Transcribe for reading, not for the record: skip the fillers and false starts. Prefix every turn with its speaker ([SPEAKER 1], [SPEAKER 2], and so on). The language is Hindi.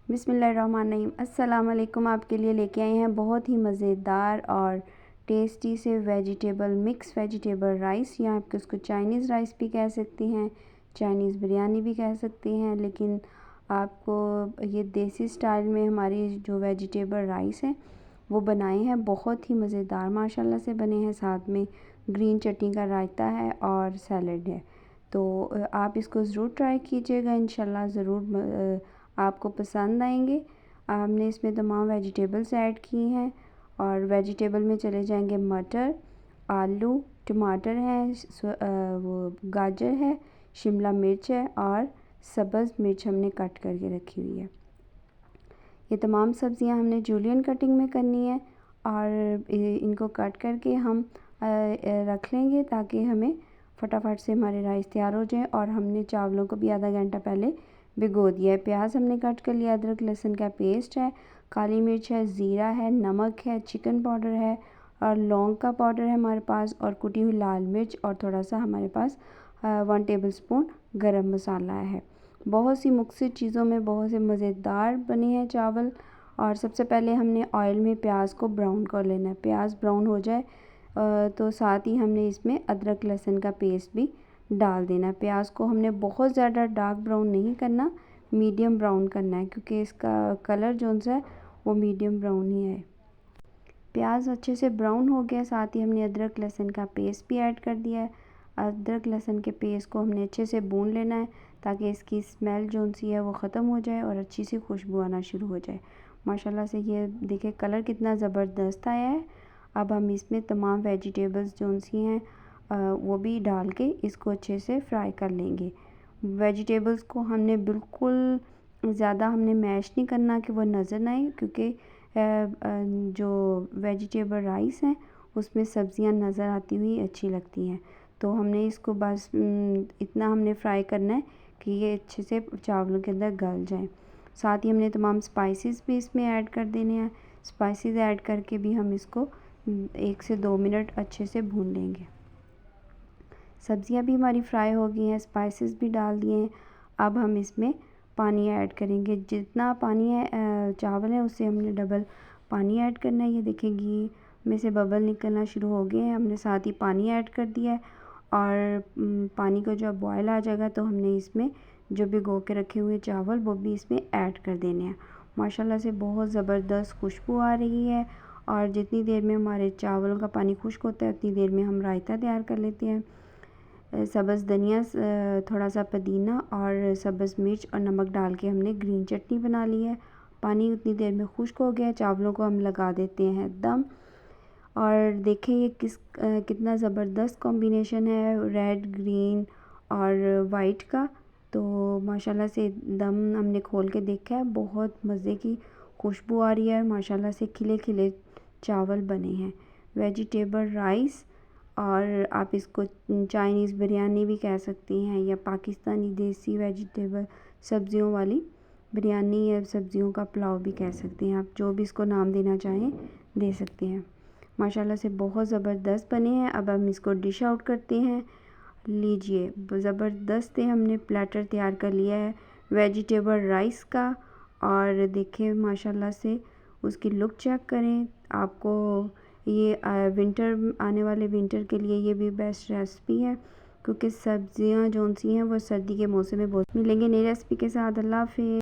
[SPEAKER 1] बिस्मिल्लाहिर्रहमानिर्रहीम। अस्सलाम वालेकुम। आपके लिए लेके आए हैं बहुत ही मज़ेदार और टेस्टी से मिक्स वेजिटेबल राइस, या आप उसको चाइनीज़ राइस भी कह सकती हैं, चाइनीज़ बिरयानी भी कह सकती हैं। लेकिन आपको ये देसी स्टाइल में हमारी जो वेजिटेबल राइस है वो बनाए हैं, बहुत ही मज़ेदार माशाल्लाह से बने हैं। साथ में ग्रीन चटनी का रायता है और सैलड है। तो आप इसको ज़रूर ट्राई कीजिएगा, इंशाल्लाह ज़रूर आपको पसंद आएंगे। हमने इसमें तमाम वेजिटेबल्स ऐड की हैं और वेजिटेबल में चले जाएंगे मटर, आलू, टमाटर हैं, वो गाजर है, शिमला मिर्च है और सब्ज़ मिर्च हमने कट करके रखी हुई है। ये तमाम सब्ज़ियां हमने जूलियन कटिंग में करनी है और इनको कट करके हम रख लेंगे ताकि हमें फटाफट से हमारे राइस तैयार हो जाए। और हमने चावलों को भी आधा घंटा पहले भिगो दिया है। प्याज हमने कट कर लिया, अदरक लहसुन का पेस्ट है, काली मिर्च है, ज़ीरा है, नमक है, चिकन पाउडर है और लौंग का पाउडर है हमारे पास, और कुटी हुई लाल मिर्च, और थोड़ा सा हमारे पास 1 टेबलस्पून गरम मसाला है। बहुत सी मुख्तलिफ चीज़ों में बहुत से मज़ेदार बने हैं चावल। और सबसे पहले हमने ऑयल में प्याज को ब्राउन कर लेना है। प्याज ब्राउन हो जाए तो साथ ही हमने इसमें अदरक लहसुन का पेस्ट भी डाल देना है। प्याज को हमने बहुत ज़्यादा डार्क ब्राउन नहीं करना, मीडियम ब्राउन करना है, क्योंकि इसका कलर जो सा है वो मीडियम ब्राउन ही है। प्याज अच्छे से ब्राउन हो गया, साथ ही हमने अदरक लहसुन का पेस्ट भी ऐड कर दिया है। अदरक लहसुन के पेस्ट को हमने अच्छे से भून लेना है ताकि इसकी स्मेल जो सी है वो ख़त्म हो जाए और अच्छी सी खुशबू आना शुरू हो जाए। माशाल्लाह से ये देखिए कलर कितना ज़बरदस्त आया है। अब हम इसमें तमाम वेजिटेबल्स जो सी हैं वो भी डाल के इसको अच्छे से फ्राई कर लेंगे। वेजिटेबल्स को हमने बिल्कुल ज़्यादा हमने मैश नहीं करना कि वो नज़र ना आए, क्योंकि जो वेजिटेबल राइस हैं उसमें सब्ज़ियां नज़र आती हुई अच्छी लगती हैं। तो हमने इसको बस इतना हमने फ्राई करना है कि ये अच्छे से चावलों के अंदर गल जाए। साथ ही हमने तमाम स्पाइसेस भी इसमें ऐड कर देने हैं। स्पाइसेस ऐड करके भी हम इसको 1 से 2 मिनट अच्छे से भून लेंगे। सब्ज़ियां भी हमारी फ्राई हो गई हैं, स्पाइसेस भी डाल दिए हैं। अब हम इसमें पानी ऐड करेंगे। जितना पानी है चावल है उससे हमने डबल पानी ऐड करना है। ये देखिए घी में से बबल निकलना शुरू हो गए हैं, हमने साथ ही पानी ऐड कर दिया है। और पानी को जब बॉयल आ जाएगा तो हमने इसमें जो भिगो के रखे हुए चावल वो भी इसमें ऐड कर देने हैं। माशाल्लाह से बहुत ज़बरदस्त खुशबू आ रही है। और जितनी देर में हमारे चावलों का पानी खुश्क होता है उतनी देर में हम रायता तैयार कर लेते हैं। सब्ज़ धनिया, थोड़ा सा पुदीना और सब्ज़ मिर्च और नमक डाल के हमने ग्रीन चटनी बना ली है। पानी उतनी देर में खुश्क हो गया। चावलों को हम लगा देते हैं दम। और देखें ये कितना ज़बरदस्त कॉम्बिनेशन है रेड, ग्रीन और वाइट का। तो माशाल्लाह से दम हमने खोल के देखा है, बहुत मज़े की खुशबू आ रही है। माशाल्लाह से खिले खिले चावल बने हैं। वेजिटेबल राइस, और आप इसको चाइनीज़ बिरयानी भी कह सकती हैं, या पाकिस्तानी देसी वेजिटेबल सब्ज़ियों वाली बिरयानी या सब्ज़ियों का पुलाव भी कह सकती हैं। आप जो भी इसको नाम देना चाहें दे सकती हैं। माशाल्लाह से बहुत ज़बरदस्त बने हैं। अब हम इसको डिश आउट करते हैं। लीजिए ज़बरदस्त हमने प्लेटर तैयार कर लिया है वेजिटेबल राइस का। और देखें माशाल्लाह से उसकी लुक चेक करें। आपको ये विंटर आने वाले विंटर के लिए ये भी बेस्ट रेसिपी है, क्योंकि सब्ज़ियां जो सी हैं वो सर्दी के मौसम में बहुत मिलेंगे। नई रेसिपी के साथ। अल्लाह हाफ़िज़।